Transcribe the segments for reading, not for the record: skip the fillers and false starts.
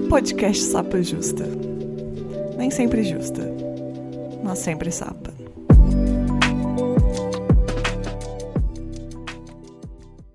Podcast Sapa Justa. Nem sempre justa, mas sempre sapa.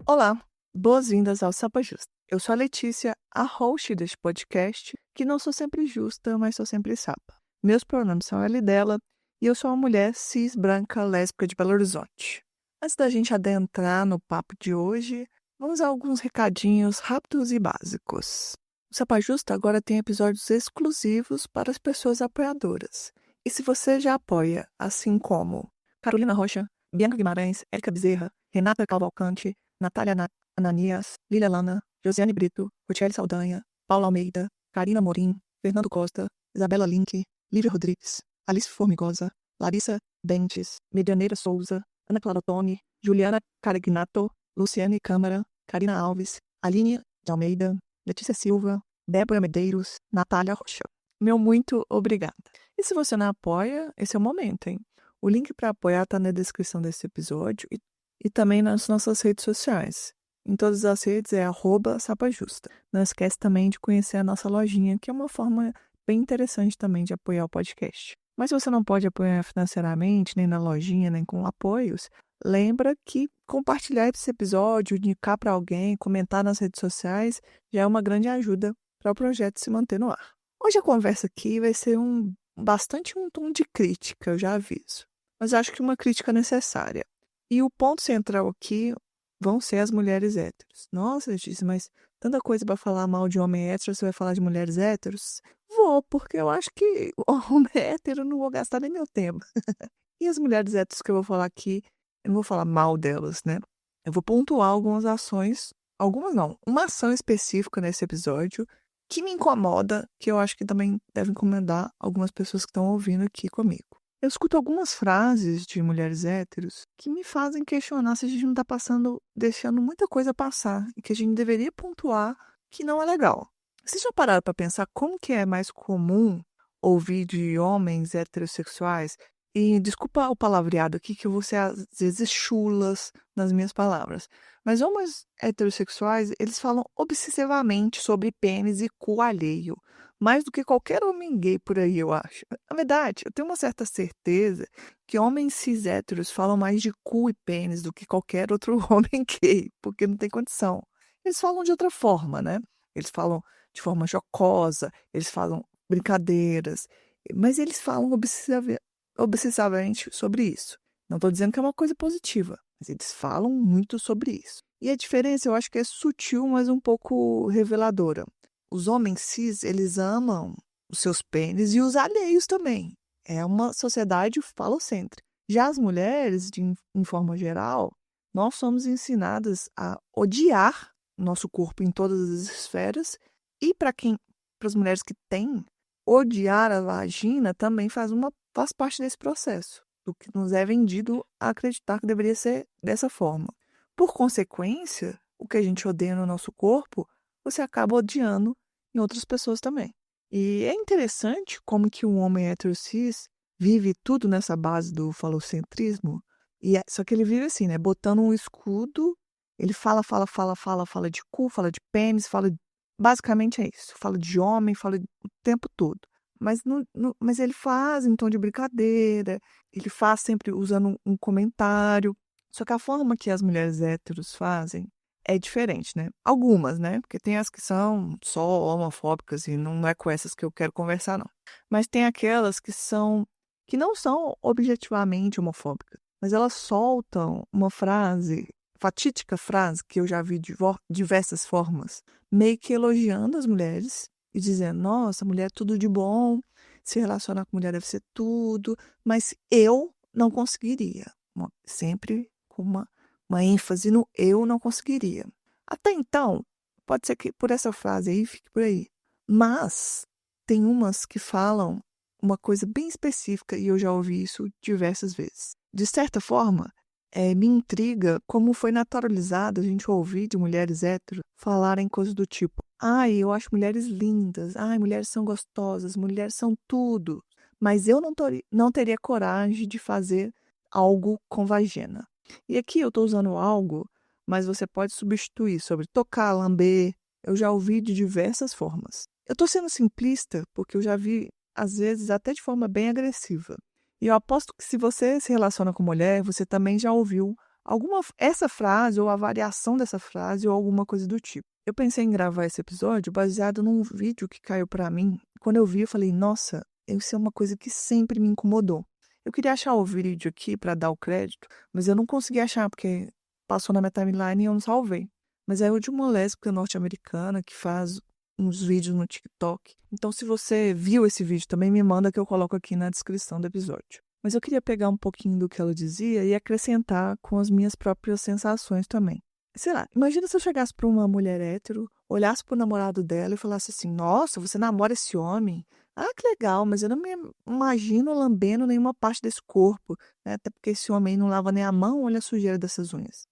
Olá, boas-vindas ao Sapa Justa. Eu sou a Letícia, a host deste podcast, que não sou sempre justa, mas sou sempre sapa. Meus pronomes são ela e dela, e eu sou uma mulher cis, branca, lésbica de Belo Horizonte. Antes da gente adentrar no papo de hoje, vamos a alguns recadinhos rápidos e básicos. O Sapa Justa agora tem episódios exclusivos para as pessoas apoiadoras. E se você já apoia, assim como Carolina Rocha, Bianca Guimarães, Érica Bezerra, Renata Cavalcante, Natália Ananias, Lília Lana, Josiane Brito, Rotiele Saldanha, Paula Almeida, Karina Morim, Fernando Costa, Isabela Link, Lívia Rodrigues, Alice Formigosa, Larissa Bentes, Medianeira Souza, Ana Clara Toni, Juliana Carignato, Luciane Câmara, Karina Alves, Aline de Almeida, Letícia Silva, Débora Medeiros, Natália Rocha. Meu muito obrigada. E se você não apoia, esse é o momento, hein? O link para apoiar está na descrição desse episódio e também nas nossas redes sociais. Em todas as redes é @sapajusta. Não esquece também de conhecer a nossa lojinha, que é uma forma bem interessante também de apoiar o podcast. Mas se você não pode apoiar financeiramente, nem na lojinha, nem com apoios, lembra que compartilhar esse episódio, indicar para alguém, comentar nas redes sociais, já é uma grande ajuda para o projeto se manter no ar. Hoje a conversa aqui vai ser bastante um tom de crítica, eu já aviso. Mas acho que uma crítica necessária. E o ponto central aqui vão ser as mulheres héteros. Nossa, Letícia, mas tanta coisa para falar mal de homem hétero, você vai falar de mulheres héteros? Vou, porque eu acho que o homem hétero não vou gastar nem meu tempo. E as mulheres héteros que eu vou falar aqui, eu não vou falar mal delas, né? Eu vou pontuar algumas ações, algumas não, uma ação específica nesse episódio que me incomoda, que eu acho que também deve incomodar algumas pessoas que estão ouvindo aqui comigo. Eu escuto algumas frases de mulheres héteros que me fazem questionar se a gente não está deixando muita coisa passar e que a gente deveria pontuar que não é legal. Vocês já pararam para pensar como que é mais comum ouvir de homens heterossexuais? E desculpa o palavreado aqui, que eu vou ser às vezes chulas nas minhas palavras. Mas homens heterossexuais, eles falam obsessivamente sobre pênis e cu alheio. Mais do que qualquer homem gay por aí, eu acho. Na verdade, eu tenho uma certa certeza que homens cis héteros falam mais de cu e pênis do que qualquer outro homem gay, porque não tem condição. Eles falam de outra forma, né? Eles falam de forma jocosa, eles falam brincadeiras, mas eles falam obsessivamente sobre isso. Não estou dizendo que é uma coisa positiva, mas eles falam muito sobre isso. E a diferença eu acho que é sutil, mas um pouco reveladora. Os homens cis, eles amam os seus pênis e os alheios também. É uma sociedade falocêntrica. Já as mulheres, em forma geral, nós somos ensinadas a odiar nosso corpo em todas as esferas e para as mulheres que têm, odiar a vagina também faz parte desse processo, do que nos é vendido a acreditar que deveria ser dessa forma. Por consequência, o que a gente odeia no nosso corpo, você acaba odiando em outras pessoas também. E é interessante como que um homem hétero cis vive tudo nessa base do falocentrismo, só que ele vive assim, né, botando um escudo, ele fala de cu, fala de pênis, basicamente é isso, fala de homem, fala o tempo todo. Mas ele faz em tom de brincadeira, ele faz sempre usando um comentário. Só que a forma que as mulheres héteros fazem é diferente, né? Algumas, né? Porque tem as que são só homofóbicas e não é com essas que eu quero conversar, não. Mas tem aquelas que não são objetivamente homofóbicas, mas elas soltam uma fatídica frase que eu já vi de diversas formas, meio que elogiando as mulheres e dizendo, nossa, mulher é tudo de bom, se relacionar com mulher deve ser tudo, mas eu não conseguiria. Sempre com uma ênfase no eu não conseguiria. Até então, pode ser que por essa frase aí fique por aí. Mas tem umas que falam uma coisa bem específica e eu já ouvi isso diversas vezes. De certa forma, me intriga como foi naturalizado a gente ouvir de mulheres héteros falarem coisas do tipo: ai, eu acho mulheres lindas, ai, mulheres são gostosas, mulheres são tudo, mas eu não teria coragem de fazer algo com vagina. E aqui eu estou usando algo, mas você pode substituir sobre tocar, lamber. Eu já ouvi de diversas formas. Eu tô sendo simplista porque eu já vi, às vezes, até de forma bem agressiva. E eu aposto que se você se relaciona com mulher, você também já ouviu essa frase ou a variação dessa frase ou alguma coisa do tipo. Eu pensei em gravar esse episódio baseado num vídeo que caiu pra mim. Quando eu vi, eu falei, nossa, isso é uma coisa que sempre me incomodou. Eu queria achar o vídeo aqui pra dar o crédito, mas eu não consegui achar porque passou na minha timeline e eu não salvei. Mas é o de uma lésbica norte-americana que faz uns vídeos no TikTok. Então, se você viu esse vídeo, também me manda que eu coloco aqui na descrição do episódio. Mas eu queria pegar um pouquinho do que ela dizia e acrescentar com as minhas próprias sensações também. Sei lá, imagina se eu chegasse para uma mulher hétero, olhasse pro namorado dela e falasse assim: Nossa, você namora esse homem? Ah, que legal, mas eu não me imagino lambendo nenhuma parte desse corpo, né? Até porque esse homem não lava nem a mão, olha a sujeira dessas unhas.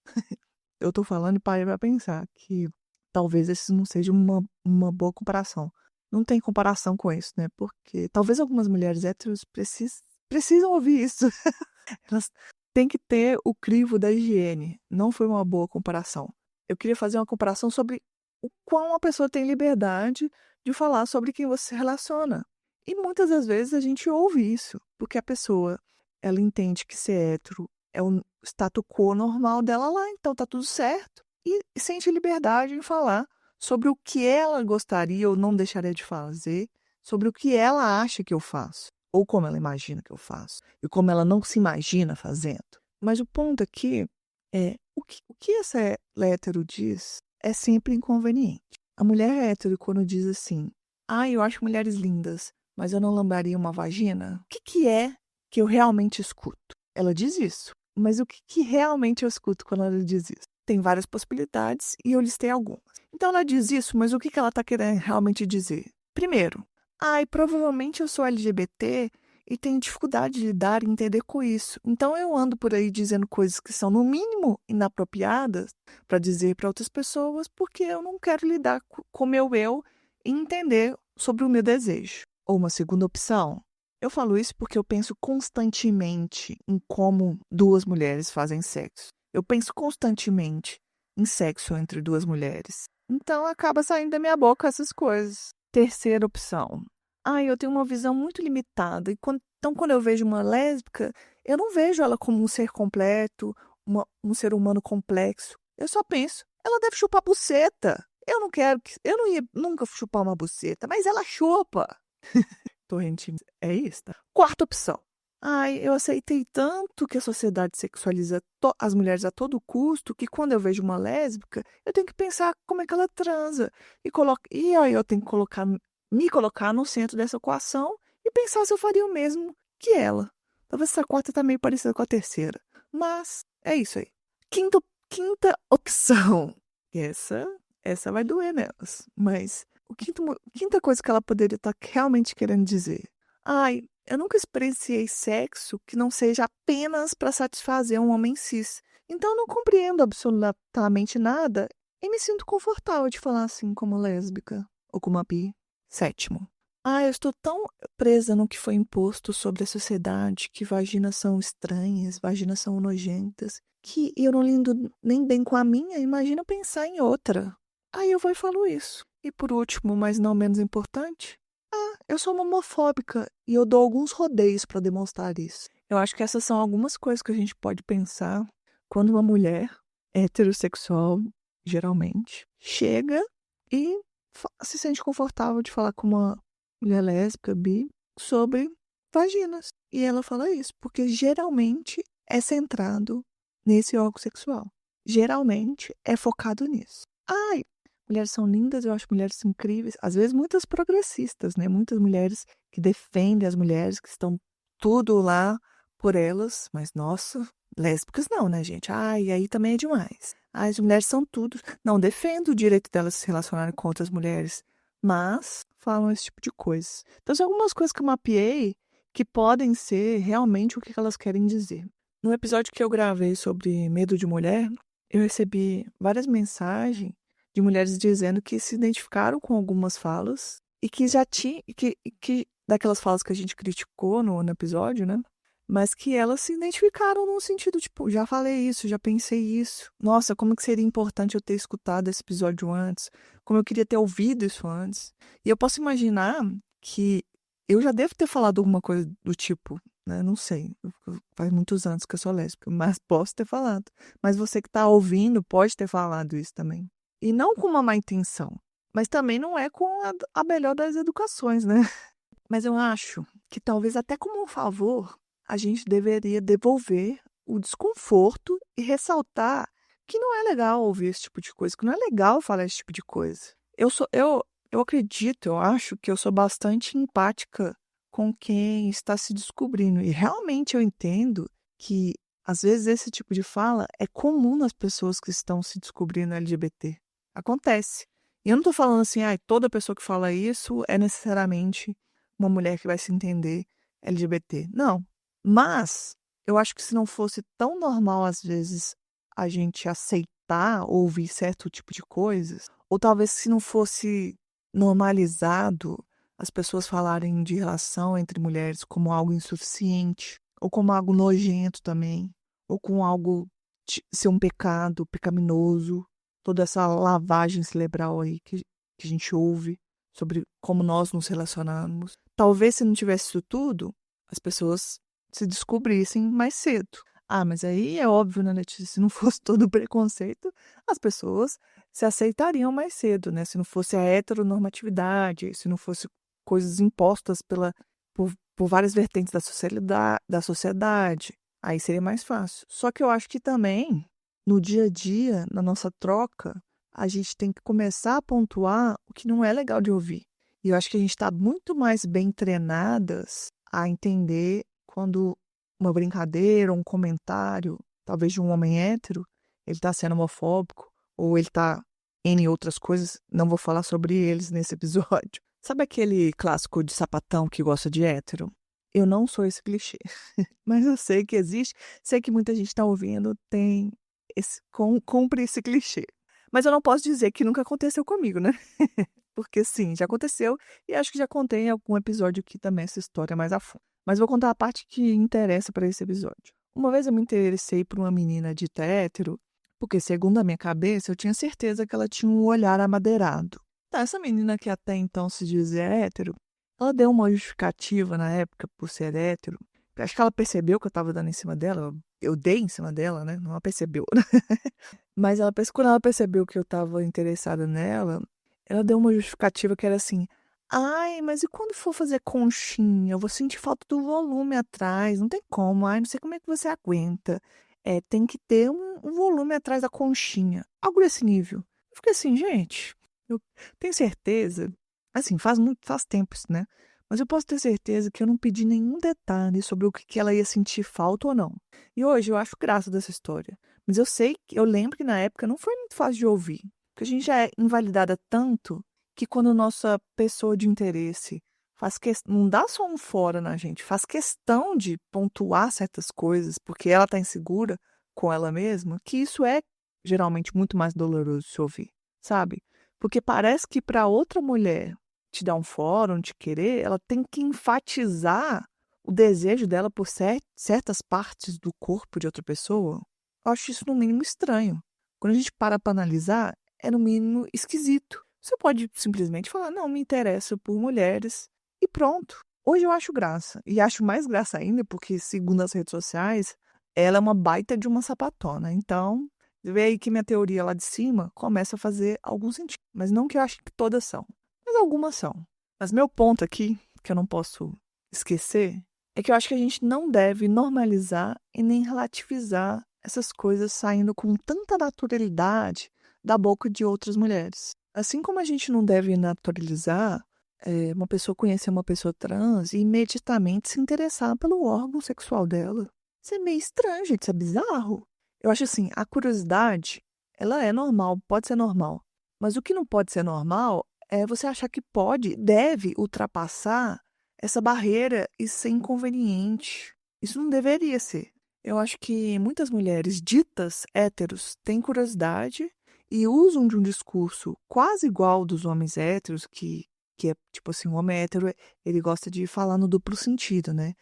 Eu tô falando e parei pra pensar que talvez esse não seja uma boa comparação. Não tem comparação com isso, né? Porque talvez algumas mulheres héteros precisam ouvir isso. Elas têm que ter o crivo da higiene. Não foi uma boa comparação. Eu queria fazer uma comparação sobre o quão uma pessoa tem liberdade de falar sobre quem você se relaciona. E muitas das vezes a gente ouve isso, porque a pessoa, ela entende que ser hétero é o status quo normal dela lá, então tá tudo certo. E sente liberdade em falar sobre o que ela gostaria ou não deixaria de fazer, sobre o que ela acha que eu faço, ou como ela imagina que eu faço, e como ela não se imagina fazendo. Mas o ponto aqui é o que essa hétero diz é sempre inconveniente. A mulher hétero, quando diz assim, eu acho mulheres lindas, mas eu não lambaria uma vagina, o que é que eu realmente escuto? Ela diz isso, mas o que realmente eu escuto quando ela diz isso? Tem várias possibilidades e eu listei algumas. Então ela diz isso, mas o que ela está querendo realmente dizer? Primeiro, provavelmente eu sou LGBT e tenho dificuldade de lidar e entender com isso. Então eu ando por aí dizendo coisas que são, no mínimo, inapropriadas para dizer para outras pessoas porque eu não quero lidar com o meu eu e entender sobre o meu desejo. Ou uma segunda opção. Eu falo isso porque eu penso constantemente em como duas mulheres fazem sexo. Eu penso constantemente em sexo entre duas mulheres. Então acaba saindo da minha boca essas coisas. Terceira opção. Eu tenho uma visão muito limitada. Então, quando eu vejo uma lésbica, eu não vejo ela como um ser completo, um ser humano complexo. Eu só penso, ela deve chupar buceta. Eu não ia nunca chupar uma buceta, mas ela chupa. Torrente é isso, tá? Quarta opção. Eu aceitei tanto que a sociedade sexualiza as mulheres a todo custo que quando eu vejo uma lésbica, eu tenho que pensar como é que ela transa. E aí eu tenho que me colocar no centro dessa equação e pensar se eu faria o mesmo que ela. Talvez essa quarta tá meio parecida com a terceira. Mas é isso aí. Quinta opção. Essa vai doer nelas. Mas quinta coisa que ela poderia estar realmente querendo dizer. Eu nunca experienciei sexo que não seja apenas para satisfazer um homem cis. Então eu não compreendo absolutamente nada e me sinto confortável de falar assim como lésbica ou como bi. Sétimo. Eu estou tão presa no que foi imposto sobre a sociedade, que vaginas são estranhas, vaginas são nojentas, que eu não lido nem bem com a minha, imagina pensar em outra. Aí eu vou e falo isso. E por último, mas não menos importante, eu sou uma homofóbica e eu dou alguns rodeios para demonstrar isso. Eu acho que essas são algumas coisas que a gente pode pensar quando uma mulher heterossexual, geralmente, chega e se sente confortável de falar com uma mulher lésbica, bi, sobre vaginas. E ela fala isso, porque geralmente é centrado nesse órgão sexual. Geralmente é focado nisso. Mulheres são lindas, eu acho mulheres incríveis. Às vezes muitas progressistas, né? Muitas mulheres que defendem as mulheres, que estão tudo lá por elas. Mas, nossa, lésbicas não, né, gente? E aí também é demais. As mulheres são tudo. Não defendo o direito delas se relacionarem com outras mulheres, mas falam esse tipo de coisa. Então, são algumas coisas que eu mapeei que podem ser realmente o que elas querem dizer. No episódio que eu gravei sobre medo de mulher, eu recebi várias mensagens de mulheres dizendo que se identificaram com algumas falas e que já tinha, que daquelas falas que a gente criticou no episódio, né? mas que elas se identificaram num sentido, tipo, já falei isso, já pensei isso. Nossa, como que seria importante eu ter escutado esse episódio antes, como eu queria ter ouvido isso antes. E eu posso imaginar que eu já devo ter falado alguma coisa do tipo, né? Não sei, faz muitos anos que eu sou lésbica, mas posso ter falado. Mas você que está ouvindo pode ter falado isso também. E não com uma má intenção, mas também não é com a melhor das educações, né? Mas eu acho que talvez até como um favor, a gente deveria devolver o desconforto e ressaltar que não é legal ouvir esse tipo de coisa, que não é legal falar esse tipo de coisa. Eu acredito, eu acho que eu sou bastante empática com quem está se descobrindo. E realmente eu entendo que, às vezes, esse tipo de fala é comum nas pessoas que estão se descobrindo LGBT. Acontece. E eu não estou falando assim, toda pessoa que fala isso é necessariamente uma mulher que vai se entender LGBT. Não. Mas eu acho que se não fosse tão normal, às vezes, a gente aceitar ouvir certo tipo de coisas, ou talvez se não fosse normalizado as pessoas falarem de relação entre mulheres como algo insuficiente, ou como algo nojento também, ou com algo ser um pecado, pecaminoso, toda essa lavagem cerebral aí que a gente ouve sobre como nós nos relacionamos. Talvez se não tivesse isso tudo, as pessoas se descobrissem mais cedo. Ah, mas aí é óbvio, né, Letícia? Se não fosse todo o preconceito, as pessoas se aceitariam mais cedo, né? Se não fosse a heteronormatividade, se não fosse coisas impostas por várias vertentes da sociedade, aí seria mais fácil. Só que eu acho que também, no dia a dia, na nossa troca, a gente tem que começar a pontuar o que não é legal de ouvir. E eu acho que a gente está muito mais bem treinadas a entender quando uma brincadeira, um comentário, talvez de um homem hétero, ele está sendo homofóbico, ou ele está em outras coisas, não vou falar sobre eles nesse episódio. Sabe aquele clássico de sapatão que gosta de hétero? Eu não sou esse clichê, mas eu sei que existe, sei que muita gente está ouvindo, tem cumpre esse clichê. Mas eu não posso dizer que nunca aconteceu comigo, né? Porque sim, já aconteceu e acho que já contei em algum episódio aqui também essa história mais a fundo. Mas vou contar a parte que interessa para esse episódio. Uma vez eu me interessei por uma menina dita hétero, porque segundo a minha cabeça eu tinha certeza que ela tinha um olhar amadeirado. Tá, essa menina que até então se dizia hétero, ela deu uma justificativa na época por ser hétero. Acho que ela percebeu que eu estava dando em cima dela. Eu dei em cima dela, né? Não ela percebeu. Mas quando ela percebeu que eu estava interessada nela, ela deu uma justificativa que era assim: ai, mas e quando for fazer conchinha? Eu vou sentir falta do volume atrás, não tem como. Ai, não sei como é que você aguenta. É, tem que ter um volume atrás da conchinha. Algo desse nível. Eu fiquei assim, gente, eu tenho certeza. Assim, faz tempo isso, né? Mas eu posso ter certeza que eu não pedi nenhum detalhe sobre o que ela ia sentir falta ou não. E hoje eu acho graça dessa história. Mas eu lembro que na época não foi muito fácil de ouvir. Porque a gente já é invalidada tanto que quando nossa pessoa de interesse faz questão, não dá só um fora na gente, faz questão de pontuar certas coisas porque ela está insegura com ela mesma, que isso é geralmente muito mais doloroso de se ouvir, sabe? Porque parece que para outra mulher te dar um fórum, te querer, ela tem que enfatizar o desejo dela por certas partes do corpo de outra pessoa. Eu acho isso no mínimo estranho. Quando a gente para analisar, é no mínimo esquisito. Você pode simplesmente falar, não, me interessa por mulheres e pronto. Hoje eu acho graça. E acho mais graça ainda porque, segundo as redes sociais, ela é uma baita de uma sapatona. Então, vê aí que minha teoria lá de cima começa a fazer algum sentido. Mas não que eu ache que todas são. Mas algumas são. Mas meu ponto aqui, que eu não posso esquecer, é que eu acho que a gente não deve normalizar e nem relativizar essas coisas saindo com tanta naturalidade da boca de outras mulheres. Assim como a gente não deve naturalizar uma pessoa conhecer uma pessoa trans e imediatamente se interessar pelo órgão sexual dela. Isso é meio estranho, gente, isso é bizarro. Eu acho assim, a curiosidade, ela é normal, pode ser normal. Mas o que não pode ser normal é você achar que deve ultrapassar essa barreira e ser inconveniente. Isso não deveria ser. Eu acho que muitas mulheres ditas héteros têm curiosidade e usam de um discurso quase igual dos homens héteros, que que é tipo assim, o homem hétero, ele gosta de falar no duplo sentido, né?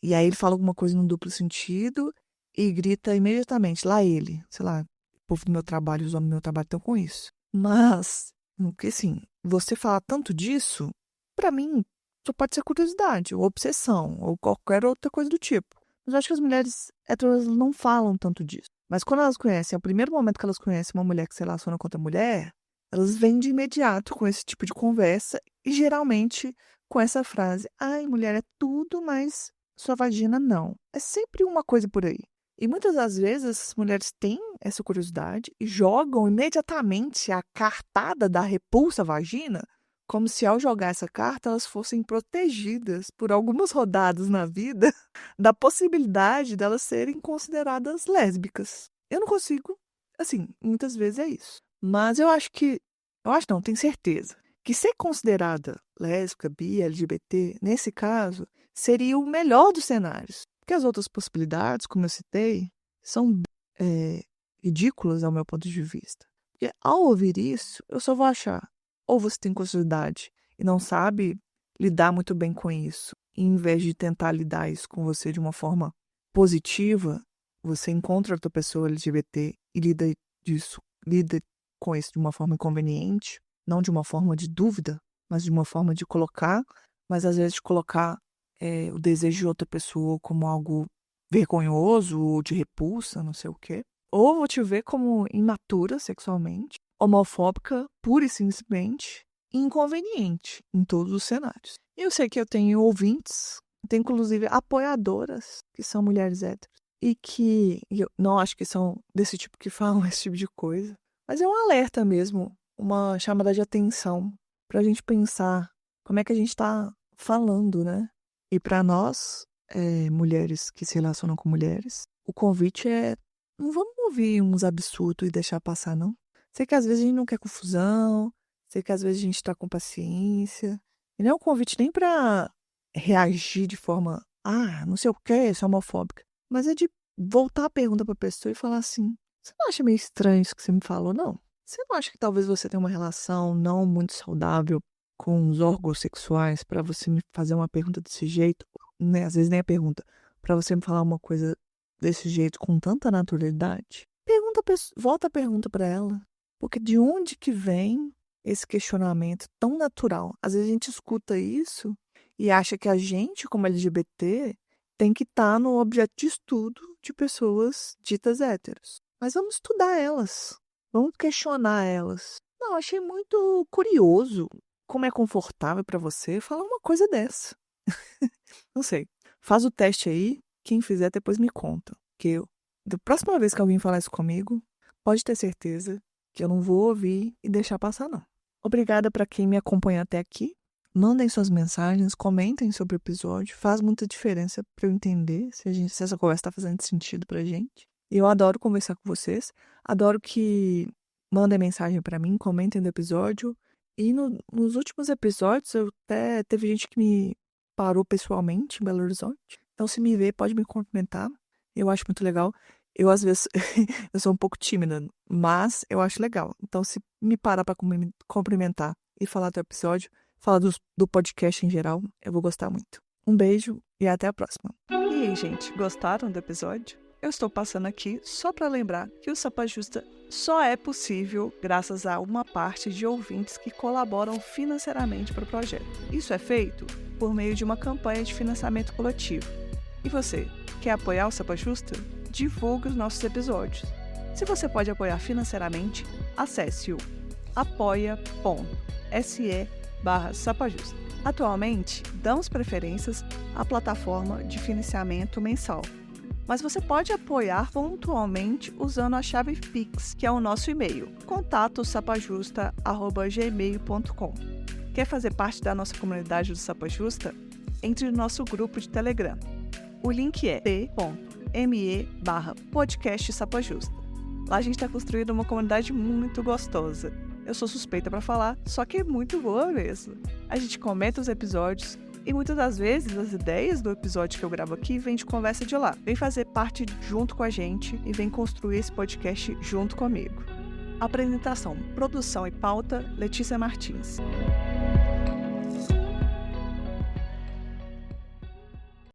E aí ele fala alguma coisa no duplo sentido e grita imediatamente, lá ele, sei lá, o povo do meu trabalho, os homens do meu trabalho estão com isso. Mas, porque assim, você falar tanto disso, pra mim, só pode ser curiosidade, ou obsessão, ou qualquer outra coisa do tipo. Mas eu acho que as mulheres héteros não falam tanto disso. Mas quando elas conhecem, é o primeiro momento que elas conhecem uma mulher que se relaciona com outra mulher, elas vêm de imediato com esse tipo de conversa e geralmente com essa frase: ai, mulher é tudo, mas sua vagina não. É sempre uma coisa por aí. E muitas das vezes as mulheres têm essa curiosidade e jogam imediatamente a cartada da repulsa à vagina, como se ao jogar essa carta elas fossem protegidas por algumas rodadas na vida da possibilidade delas serem consideradas lésbicas. Eu não consigo, assim, muitas vezes é isso. Mas eu acho não, tenho certeza, que ser considerada lésbica, bi, LGBT, nesse caso, seria o melhor dos cenários. Porque as outras possibilidades, como eu citei, são ridículas ao meu ponto de vista. Porque ao ouvir isso, eu só vou achar, ou você tem curiosidade e não sabe lidar muito bem com isso, e em vez de tentar lidar isso com você de uma forma positiva, você encontra outra pessoa LGBT e lida com isso de uma forma inconveniente, não de uma forma de dúvida, mas de uma forma de colocar, mas às vezes de colocar o desejo de outra pessoa como algo vergonhoso ou de repulsa, não sei o quê. Ou vou te ver como imatura sexualmente, homofóbica, pura e simplesmente, e inconveniente em todos os cenários. E eu sei que eu tenho ouvintes, tenho inclusive apoiadoras, que são mulheres héteros, e que eu não acho que são desse tipo que falam esse tipo de coisa, mas é um alerta mesmo, uma chamada de atenção para a gente pensar como é que a gente está falando, né? E para nós, mulheres que se relacionam com mulheres, o convite é: não vamos ouvir uns absurdos e deixar passar, não. Sei que às vezes a gente não quer confusão, sei que às vezes a gente está com paciência. E não é um convite nem para reagir de forma, não sei o que, sou homofóbica. Mas é de voltar a pergunta para a pessoa e falar assim: você não acha meio estranho isso que você me falou, não? Você não acha que talvez você tenha uma relação não muito saudável com os órgãos sexuais para você me fazer uma pergunta desse jeito? Né? Às vezes nem a pergunta. Para você me falar uma coisa desse jeito com tanta naturalidade? Volta a pergunta para ela. Porque de onde que vem esse questionamento tão natural? Às vezes a gente escuta isso e acha que a gente, como LGBT, tem que estar no objeto de estudo de pessoas ditas héteros. Mas vamos estudar elas. Vamos questionar elas. Não, achei muito curioso como é confortável para você falar uma coisa dessa. Não sei. Faz o teste aí. Quem fizer depois me conta. Da próxima vez que alguém falar isso comigo, pode ter certeza que eu não vou ouvir e deixar passar, não. Obrigada para quem me acompanha até aqui. Mandem suas mensagens, comentem sobre o episódio. Faz muita diferença para eu entender se essa conversa está fazendo sentido pra gente. Eu adoro conversar com vocês. Adoro que mandem mensagem para mim, comentem do episódio. E nos últimos episódios, teve gente que me parou pessoalmente em Belo Horizonte. Então, se me ver, pode me cumprimentar. Eu acho muito legal. Eu, às vezes, eu sou um pouco tímida, mas eu acho legal. Então, se me parar para cumprimentar e falar do episódio, falar do podcast em geral, eu vou gostar muito. Um beijo e até a próxima. E aí, gente, gostaram do episódio? Eu estou passando aqui só para lembrar que o Sapa Justa só é possível graças a uma parte de ouvintes que colaboram financeiramente para o projeto. Isso é feito por meio de uma campanha de financiamento coletivo. E você, quer apoiar o Sapa Justa? Divulgue os nossos episódios. Se você pode apoiar financeiramente, acesse o apoia.se/sapajusta. Atualmente, damos preferências à plataforma de financiamento mensal, mas você pode apoiar pontualmente usando a chave Pix, que é o nosso e-mail, contato@sapajusta@gmail.com. Quer fazer parte da nossa comunidade do Sapa Justa? Entre no nosso grupo de Telegram. O link é t.me/podcast Sapa Justa. Lá a gente está construindo uma comunidade muito gostosa. Eu sou suspeita para falar, só que é muito boa mesmo. A gente comenta os episódios e muitas das vezes as ideias do episódio que eu gravo aqui vêm de conversa de lá. Vem fazer parte junto com a gente e vem construir esse podcast junto comigo. Apresentação, produção e pauta, Letícia Martins.